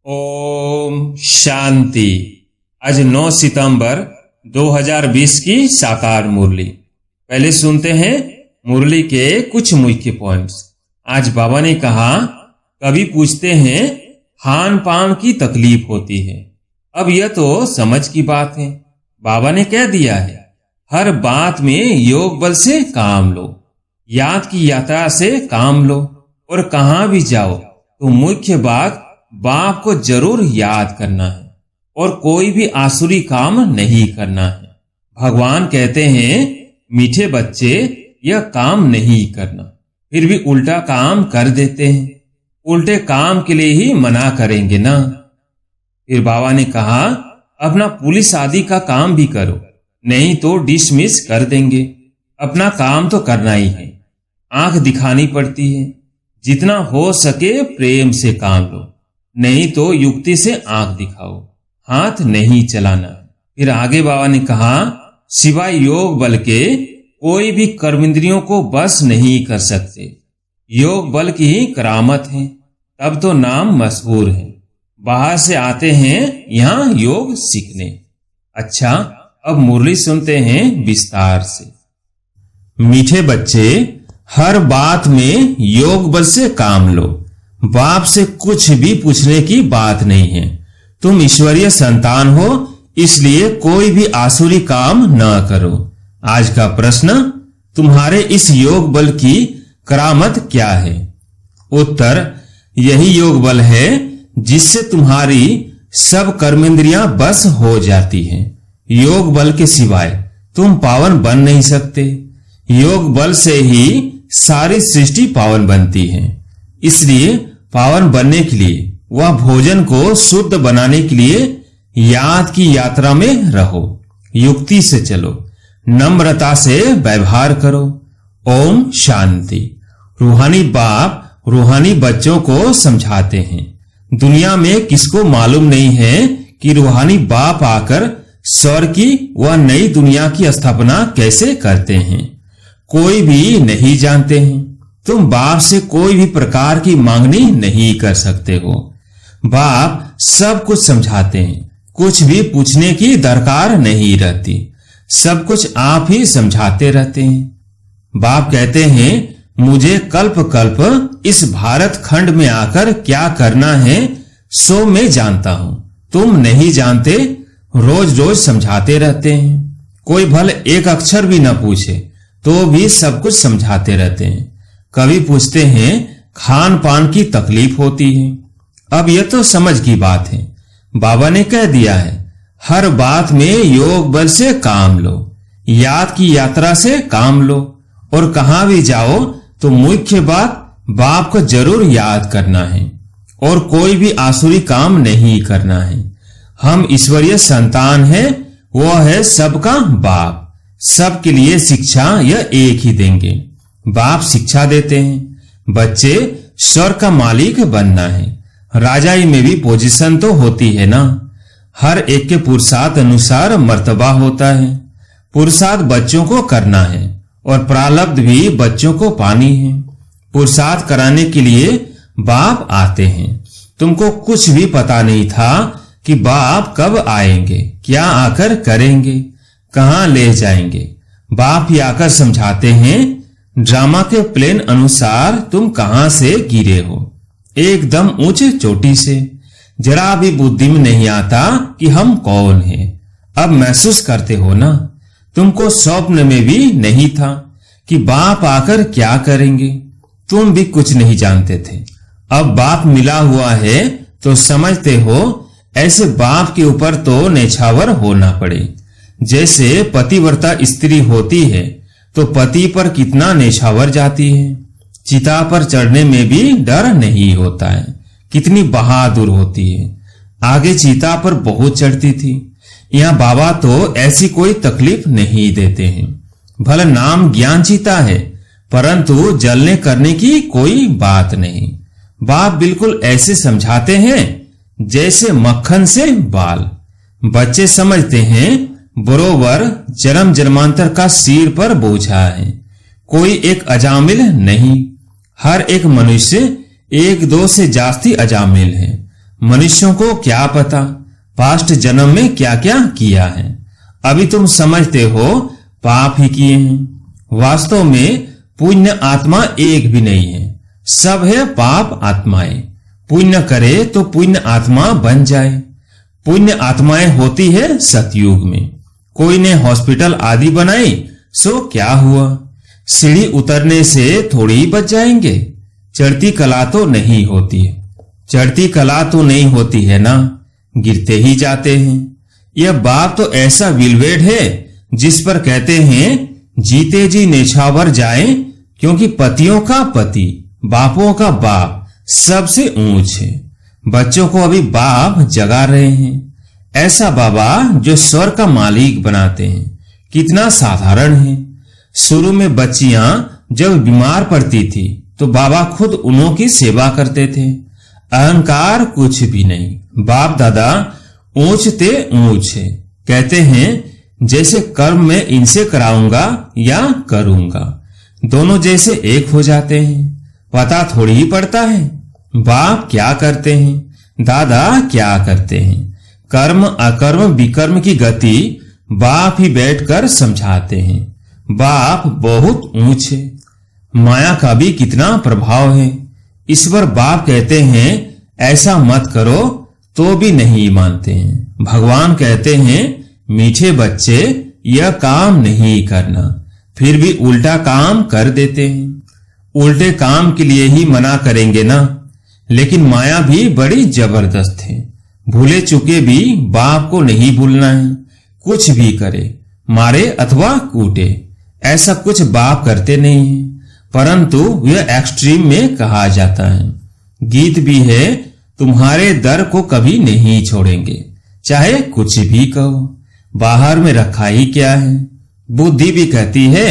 ओम शांति। आज 9 सितंबर 2020 की साकार मुरली। पहले सुनते हैं मुरली के कुछ मुख्य पॉइंट्स। आज बाबा ने कहा, कभी पूछते हैं खान पान की तकलीफ होती है। अब यह तो समझ की बात है। बाबा ने कह दिया है, हर बात में योग बल से काम लो, याद की यात्रा से काम लो, और कहां भी जाओ तो मुख्य बात बाप को जरूर याद करना है और कोई भी आसुरी काम नहीं करना है। भगवान कहते हैं, मीठे बच्चे यह काम नहीं करना, फिर भी उल्टा काम कर देते हैं। उल्टे काम के लिए ही मना करेंगे ना। फिर बाबा ने कहा, अपना पुलिस आदि का काम भी करो, नहीं तो डिसमिस कर देंगे। अपना काम तो करना ही है। आंख दिखानी पड़ती है, जितना हो सके प्रेम से काम लो, नहीं तो युक्ति से आंख दिखाओ, हाथ नहीं चलाना। फिर आगे बाबा ने कहा, सिवाय योग बल के कोई भी कर्मेंद्रियों को बस नहीं कर सकते। योग बल की ही करामत है, तब तो नाम मशहूर है। बाहर से आते हैं यहाँ योग सीखने। अच्छा, अब मुरली सुनते हैं विस्तार से। मीठे बच्चे, हर बात में योग बल से काम लो। बाप से कुछ भी पूछने की बात नहीं है। तुम ईश्वरीय संतान हो, इसलिए कोई भी आसुरी काम न करो। आज का प्रश्न, तुम्हारे इस योग बल की करामत क्या है? उत्तर, यही योग बल है जिससे तुम्हारी सब कर्मेंद्रियां बस हो जाती हैं। योग बल के सिवाय तुम पावन बन नहीं सकते। योग बल से ही सारी सृष्टि पावन बनती है। इसलिए पावन बनने के लिए वह भोजन को शुद्ध बनाने के लिए याद की यात्रा में रहो, युक्ति से चलो, नम्रता से व्यवहार करो। ओम शांति। रूहानी बाप रूहानी बच्चों को समझाते हैं। दुनिया में किसको मालूम नहीं है कि रूहानी बाप आकर स्वर्ग की वह नई दुनिया की स्थापना कैसे करते हैं। कोई भी नहीं जानते हैं। तुम बाप से कोई भी प्रकार की मांगनी नहीं कर सकते हो। बाप सब कुछ समझाते हैं, कुछ भी पूछने की दरकार नहीं रहती। सब कुछ आप ही समझाते रहते हैं। बाप कहते हैं, मुझे कल्प कल्प इस भारत खंड में आकर क्या करना है सो मैं जानता हूं। तुम नहीं जानते, रोज रोज समझाते रहते हैं। कोई भले एक अक्षर भी न पूछे तो भी सब कुछ समझाते रहते हैं। कभी पूछते हैं खान पान की तकलीफ होती है। अब यह तो समझ की बात है। बाबा ने कह दिया है, हर बात में योग बल से काम लो, याद की यात्रा से काम लो, और कहां भी जाओ तो मुख्य बात बाप को जरूर याद करना है और कोई भी आसुरी काम नहीं करना है। हम ईश्वरीय संतान हैं, वो है सबका बाप। सबके लिए शिक्षा यह एक ही देंगे। बाप शिक्षा देते हैं। बच्चे, स्वर्ग का मालिक बनना है। राजाई में भी पोजीशन तो होती है ना। हर एक के पुरुषार्थ अनुसार मर्तबा होता है। पुरुषार्थ बच्चों को करना है और प्रारब्ध भी बच्चों को पानी है। पुरुषार्थ कराने के लिए बाप आते हैं। तुमको कुछ भी पता नहीं था कि बाप कब आएंगे, क्या आकर करेंगे, कहां ले जाएंगे। बाप ही आकर समझाते हैं। ड्रामा के प्लेन अनुसार तुम कहां से गिरे हो, एकदम ऊंचे चोटी से। जरा भी बुद्धि में नहीं आता कि हम कौन हैं। अब महसूस करते हो ना। तुमको स्वप्न में भी नहीं था कि बाप आकर क्या करेंगे। तुम भी कुछ नहीं जानते थे। अब बाप मिला हुआ है तो समझते हो। ऐसे बाप के ऊपर तो नेछावर होना पड़े। जैसे पतिव्रता स्त्री होती है तो पति पर कितना नेछावर जाती है। चिता पर चढ़ने में भी डर नहीं होता है। कितनी बहादुर होती है। आगे चिता पर बहुत चढ़ती थी। यहाँ बाबा तो ऐसी कोई तकलीफ नहीं देते हैं। भला नाम ज्ञान चिता है, परंतु जलने करने की कोई बात नहीं। बाप बिल्कुल ऐसे समझाते हैं जैसे मक्खन से बाल। बच्चे समझते हैं बरोबर जन्म जन्मांतर का सिर पर बोझा है। कोई एक अजामिल नहीं। हर एक मनुष्य एक दो से जास्ती अजामिल है। मनुष्यों को क्या पता पास्ट जन्म में क्या क्या किया है। अभी तुम समझते हो पाप ही किए हैं। वास्तव में पुण्य आत्मा एक भी नहीं है, सब है पाप आत्माएं। पुण्य करे तो पुण्य आत्मा बन जाए। पुण्य आत्माएं होती है सतयुग में। कोई ने हॉस्पिटल आदि बनाई सो क्या हुआ, सीढ़ी उतरने से थोड़ी बच जाएंगे। चढ़ती कला तो नहीं होती है, चढ़ती कला तो नहीं होती है ना, गिरते ही जाते हैं। यह बाप तो ऐसा विलवेड है जिस पर कहते हैं जीते जी नेछावर जाए, क्योंकि पतियों का पति बापों का बाप सबसे ऊंच है। बच्चों को अभी बाप जगा रहे हैं। ऐसा बाबा जो स्वर्ग का मालिक बनाते हैं कितना साधारण है। शुरू में बच्चियां जब बीमार पड़ती थी तो बाबा खुद उन्हों की सेवा करते थे। अहंकार कुछ भी नहीं। बाप दादा ऊंच ते ऊंच है। कहते हैं जैसे कर्म में इनसे कराऊंगा या करूंगा, दोनों जैसे एक हो जाते हैं। पता थोड़ी ही पड़ता है बाप क्या करते हैं, दादा क्या करते हैं। कर्म अकर्म विकर्म की गति बाप ही बैठकर समझाते हैं। बाप बहुत ऊंच है। माया का भी कितना प्रभाव है। ईश्वर बाप कहते हैं ऐसा मत करो तो भी नहीं मानते हैं। भगवान कहते हैं मीठे बच्चे यह काम नहीं करना, फिर भी उल्टा काम कर देते हैं। उल्टे काम के लिए ही मना करेंगे ना। लेकिन माया भी बड़ी जबरदस्त है। भूले चुके भी बाप को नहीं भूलना है। कुछ भी करे, मारे अथवा कूटे, ऐसा कुछ बाप करते नहीं है। परंतु यह एक्सट्रीम में कहा जाता है। गीत भी है तुम्हारे दर को कभी नहीं छोड़ेंगे, चाहे कुछ भी कहो। बाहर में रखा ही क्या है। बुद्धि भी कहती है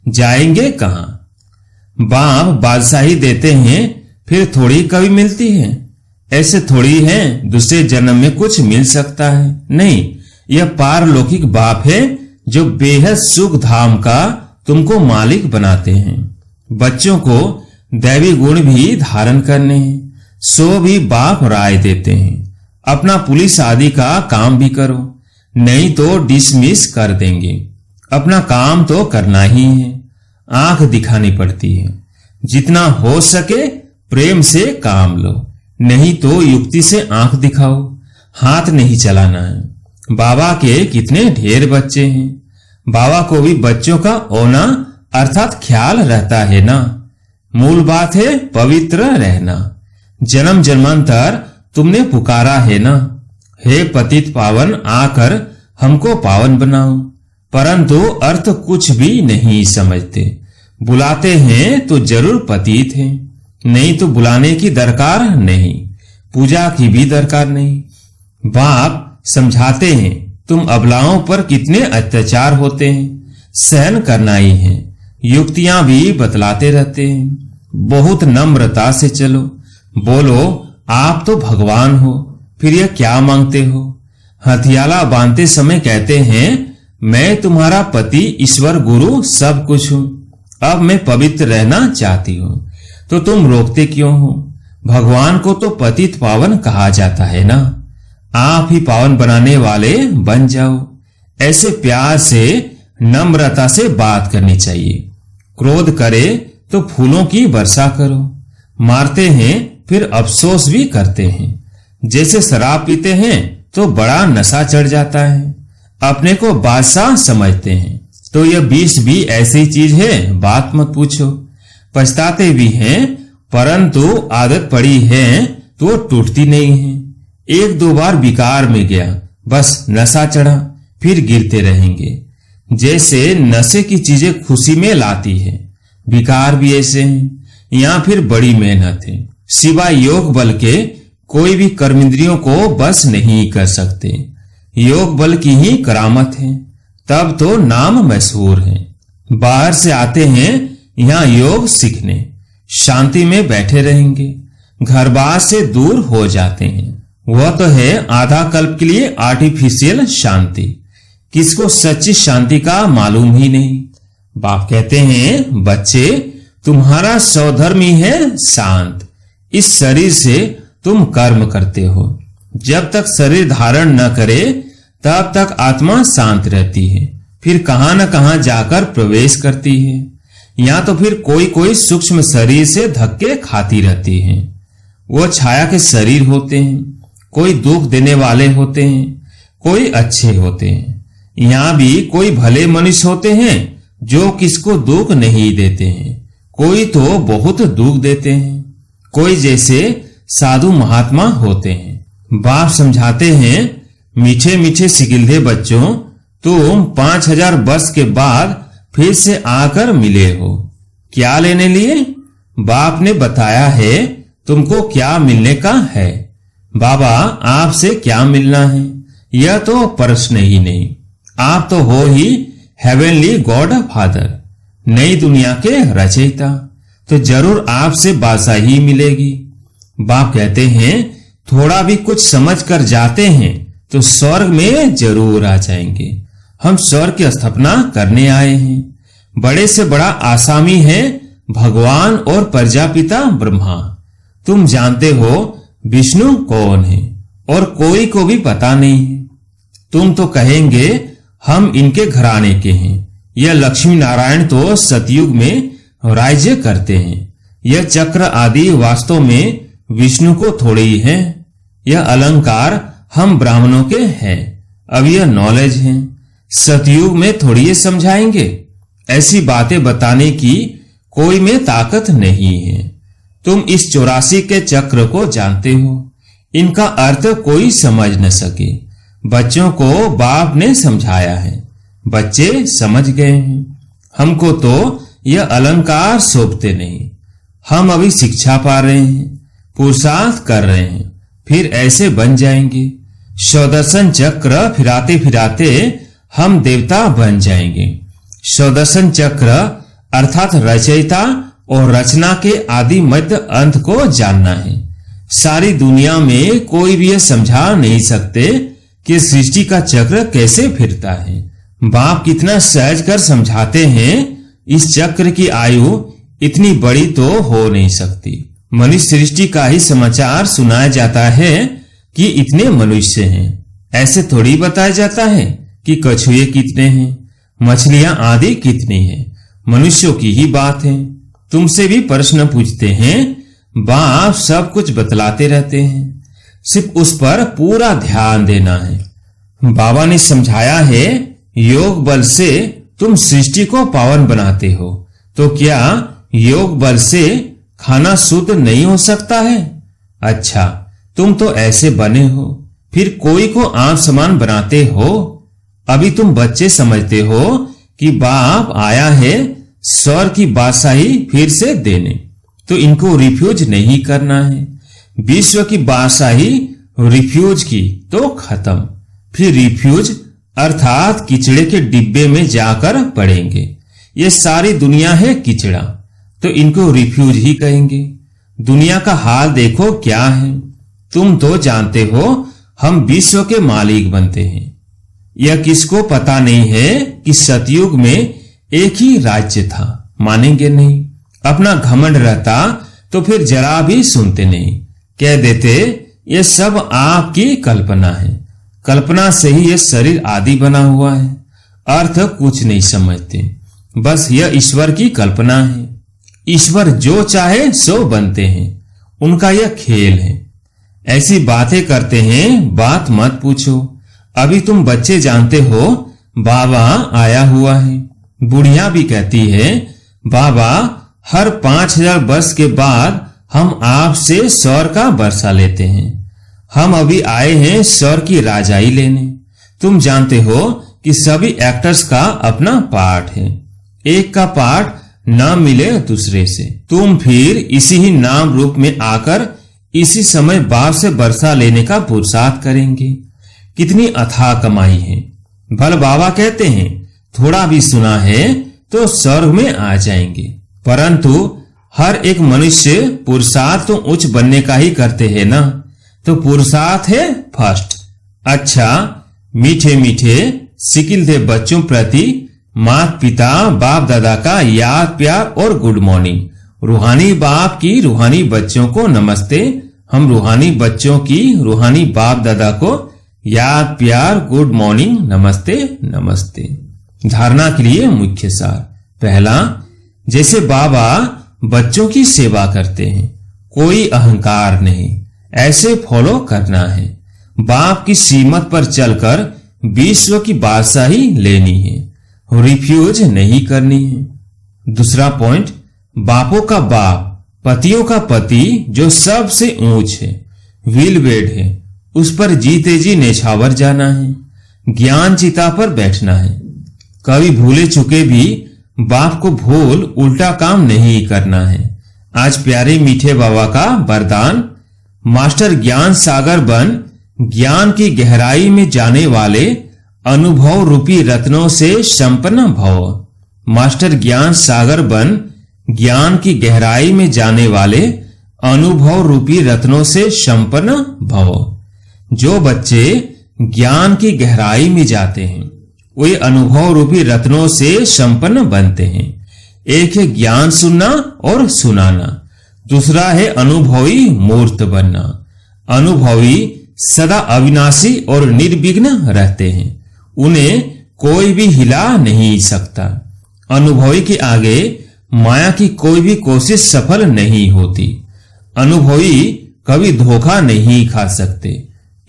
जाएंगे कहां। बाप बादशाही देते हैं फिर थोड़ी कभी मिलती है। ऐसे थोड़ी है दूसरे जन्म में कुछ मिल सकता है। नहीं, यह पारलौकिक बाप है जो बेहद सुख धाम का तुमको मालिक बनाते हैं। बच्चों को दैवी गुण भी धारण करने हैं, सो भी बाप राय देते हैं। अपना पुलिस आदि का काम भी करो, नहीं तो डिसमिस कर देंगे। अपना काम तो करना ही है। आंख दिखानी पड़ती है। जितना हो सके प्रेम से काम लो, नहीं तो युक्ति से आंख दिखाओ। हाथ नहीं चलाना है। बाबा के कितने ढेर बच्चे हैं। बाबा को भी बच्चों का होना अर्थात ख्याल रहता है ना। मूल बात है पवित्र रहना। जन्म जन्मांतर तुमने पुकारा है ना, हे पतित पावन आकर हमको पावन बनाओ। परंतु अर्थ कुछ भी नहीं समझते। बुलाते हैं तो जरूर पतित है, नहीं तो बुलाने की दरकार नहीं, पूजा की भी दरकार नहीं। बाप समझाते हैं तुम अबलाओं पर कितने अत्याचार होते हैं, सहन करना ही है। युक्तियां भी बतलाते रहते हैं। बहुत नम्रता से चलो, बोलो आप तो भगवान हो, फिर यह क्या मांगते हो। हथियाला बांधते समय कहते हैं मैं तुम्हारा पति ईश्वर गुरु सब कुछ हूं, अब मैं पवित्र रहना चाहती हूं, तो तुम रोकते क्यों हो। भगवान को तो पतित पावन कहा जाता है ना। आप ही पावन बनाने वाले बन जाओ। ऐसे प्यार से नम्रता से बात करनी चाहिए। क्रोध करे तो फूलों की वर्षा करो। मारते हैं फिर अफसोस भी करते हैं। जैसे शराब पीते हैं तो बड़ा नशा चढ़ जाता है, अपने को बादशाह समझते हैं। तो यह विष भी ऐसी चीज है, बात मत पूछो। पछताते भी हैं, परंतु आदत पड़ी है तो टूटती नहीं है। एक दो बार विकार में गया, बस नशा चढ़ा, फिर गिरते रहेंगे। जैसे नशे की चीजें खुशी में लाती है, विकार भी ऐसे हैं। यहाँ फिर बड़ी मेहनत है। सिवाय योग बल के कोई भी कर्मेंद्रियों को बस नहीं कर सकते। योग बल की ही करामत है, तब तो नाम मशहूर है। बाहर से आते हैं यहाँ योग सीखने, शांति में बैठे रहेंगे, घर बार से दूर हो जाते हैं। वह तो है आधा कल्प के लिए आर्टिफिशियल शांति। किसको सच्ची शांति का मालूम ही नहीं। बाप कहते हैं बच्चे तुम्हारा स्वधर्म ही है शांत। इस शरीर से तुम कर्म करते हो। जब तक शरीर धारण न करे तब तक आत्मा शांत रहती है, फिर कहां न कहां जाकर प्रवेश करती है, या तो फिर कोई कोई सूक्ष्म शरीर से धक्के खाती रहती है। वो छाया के शरीर होते हैं, कोई दुख देने वाले होते हैं, कोई अच्छे होते हैं। यहाँ भी कोई भले मनुष्य होते हैं जो किसको दुख नहीं देते हैं, कोई तो बहुत दुख देते हैं। कोई जैसे साधु महात्मा होते हैं। बाप समझाते हैं, मीठे मीठे सिकिलधे बच्चों, तुम 5000 वर्ष के बाद फिर से आकर मिले हो। क्या लेने लिए? बाप ने बताया है तुमको क्या मिलने का है। बाबा आपसे क्या मिलना है यह तो प्रश्न ही नहीं। आप तो हो ही हेवनली गॉड फादर, नई दुनिया के रचयिता, तो जरूर आपसे बादशाही मिलेगी। बाप कहते हैं थोड़ा भी कुछ समझ कर जाते हैं तो स्वर्ग में जरूर आ जाएंगे। हम स्वर्ग की स्थापना करने आए हैं। बड़े से बड़ा आसामी है भगवान और प्रजापिता ब्रह्मा। तुम जानते हो विष्णु कौन है और कोई को भी पता नहीं है। तुम तो कहेंगे हम इनके घराने के हैं। यह लक्ष्मी नारायण तो सतयुग में राज्य करते हैं। यह चक्र आदि वास्तव में विष्णु को थोड़े ही है। यह अलंकार हम ब्राह्मणों के हैं। अब यह नॉलेज है, सतयुग में थोड़ी ये समझाएंगे। ऐसी बातें बताने की कोई में ताकत नहीं है। तुम इस 84 के चक्र को जानते हो, इनका अर्थ कोई समझ न सके। बच्चों को बाप ने समझाया है, बच्चे समझ गए हैं। हमको तो यह अलंकार शोभते नहीं। हम अभी शिक्षा पा रहे हैं, पुरुषार्थ कर रहे हैं, फिर ऐसे बन जाएंगे। स्वदर्शन चक्र फिराते फिराते हम देवता बन जाएंगे। स्वदर्शन चक्र अर्थात रचयिता और रचना के आदि मध्य अंत को जानना है। सारी दुनिया में कोई भी यह समझा नहीं सकते कि सृष्टि का चक्र कैसे फिरता है। बाप कितना सहज कर समझाते हैं। इस चक्र की आयु इतनी बड़ी तो हो नहीं सकती। मनुष्य सृष्टि का ही समाचार सुनाया जाता है कि इतने मनुष्य हैं। ऐसे थोड़ी बताया जाता है कि कछुए कितने हैं, मछलियां आदि कितनी हैं। मनुष्यों की ही बात है। तुमसे भी प्रश्न पूछते हैं, बाप सब कुछ बतलाते रहते हैं, सिर्फ उस पर पूरा ध्यान देना है। बाबा ने समझाया है योग बल से तुम सृष्टि को पावन बनाते हो, तो क्या योग बल से खाना शुद्ध नहीं हो सकता है? अच्छा, तुम तो ऐसे बने हो, फिर कोई को आप समान बनाते हो। अभी तुम बच्चे समझते हो कि बाप आया है स्वर्ग की बादशाही फिर से देने, तो इनको रिफ्यूज नहीं करना है। विश्व की बादशाही रिफ्यूज की तो खत्म, फिर रिफ्यूज अर्थात किचड़े के डिब्बे में जाकर पड़ेंगे। ये सारी दुनिया है किचड़ा, तो इनको रिफ्यूज ही कहेंगे। दुनिया का हाल देखो क्या है। तुम तो जानते हो हम विश्व के मालिक बनते हैं। यह किसको पता नहीं है कि सतयुग में एक ही राज्य था। मानेंगे नहीं। अपना घमंड रहता तो फिर जरा भी सुनते नहीं, कह देते ये सब आपकी कल्पना है। कल्पना से ही यह शरीर आदि बना हुआ है। अर्थ कुछ नहीं समझते, बस यह ईश्वर की कल्पना है। ईश्वर जो चाहे सो बनते हैं, उनका यह खेल है। ऐसी बातें करते हैं, बात मत पूछो। अभी तुम बच्चे जानते हो बाबा आया हुआ है। बुढ़िया भी कहती है बाबा हर 5000 वर्ष के बाद हम आपसे स्वर्ग का वर्षा लेते हैं। हम अभी आए हैं स्वर्ग की राजाई लेने। तुम जानते हो कि सभी एक्टर्स का अपना पार्ट है। एक का पार्ट न मिले दूसरे से। तुम फिर इसी ही नाम रूप में आकर इसी समय बाप से वर्षा लेने का पुरुषार्थ करेंगे। कितनी अथाह कमाई है। भल बाबा कहते हैं थोड़ा भी सुना है तो स्वर्ग में आ जाएंगे, परंतु हर एक मनुष्य पुरुषार्थ तो उच्च बनने का ही करते हैं ना, तो पुरुषार्थ है फर्स्ट। अच्छा, मीठे मीठे सिकिलधे बच्चों प्रति माता पिता बाप दादा का याद प्यार और गुड मॉर्निंग। रूहानी बाप की रूहानी बच्चों को नमस्ते। हम रूहानी बच्चों की रूहानी बाप दादा को याद, प्यार, गुड मॉर्निंग, नमस्ते नमस्ते। धारणा के लिए मुख्य सार। पहला, जैसे बाबा बच्चों की सेवा करते हैं, कोई अहंकार नहीं, ऐसे फॉलो करना है। बाप की सीमत पर चलकर विश्व की बादशाही लेनी है, रिफ्यूज नहीं करनी है। दूसरा पॉइंट, बापों का बाप, पतियों का पति जो सबसे ऊंच है, व्हील बेड है, उस पर जीते जी नेछावर जाना है, ज्ञान चिता पर बैठना है। कभी भूले चुके भी बाप को भूल उल्टा काम नहीं करना है। आज प्यारे मीठे बाबा का वरदान, मास्टर ज्ञान सागर बन ज्ञान की गहराई में जाने वाले अनुभव रूपी रत्नों से संपन्न भव। मास्टर ज्ञान सागर बन ज्ञान की गहराई में जाने वाले अनुभव रूपी रत्नों से संपन्न भव। जो बच्चे ज्ञान की गहराई में जाते हैं वे अनुभव रूपी रत्नों से संपन्न बनते हैं। एक है ज्ञान सुनना और सुनाना, दूसरा है अनुभवी मूर्त बनना। अनुभवी सदा अविनाशी और निर्विघ्न रहते हैं, उन्हें कोई भी हिला नहीं सकता। अनुभवी के आगे माया की कोई भी कोशिश सफल नहीं होती। अनुभवी कभी धोखा नहीं खा सकते,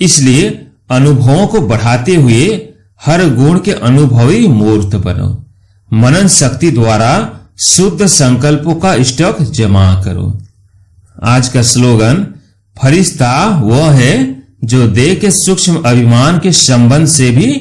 इसलिए अनुभवों को बढ़ाते हुए हर गुण के अनुभवी मूर्त बनो। मनन शक्ति द्वारा शुद्ध संकल्पों का स्टॉक जमा करो। आज का स्लोगन, फरिश्ता वह है जो देह के सूक्ष्म अभिमान के संबंध से भी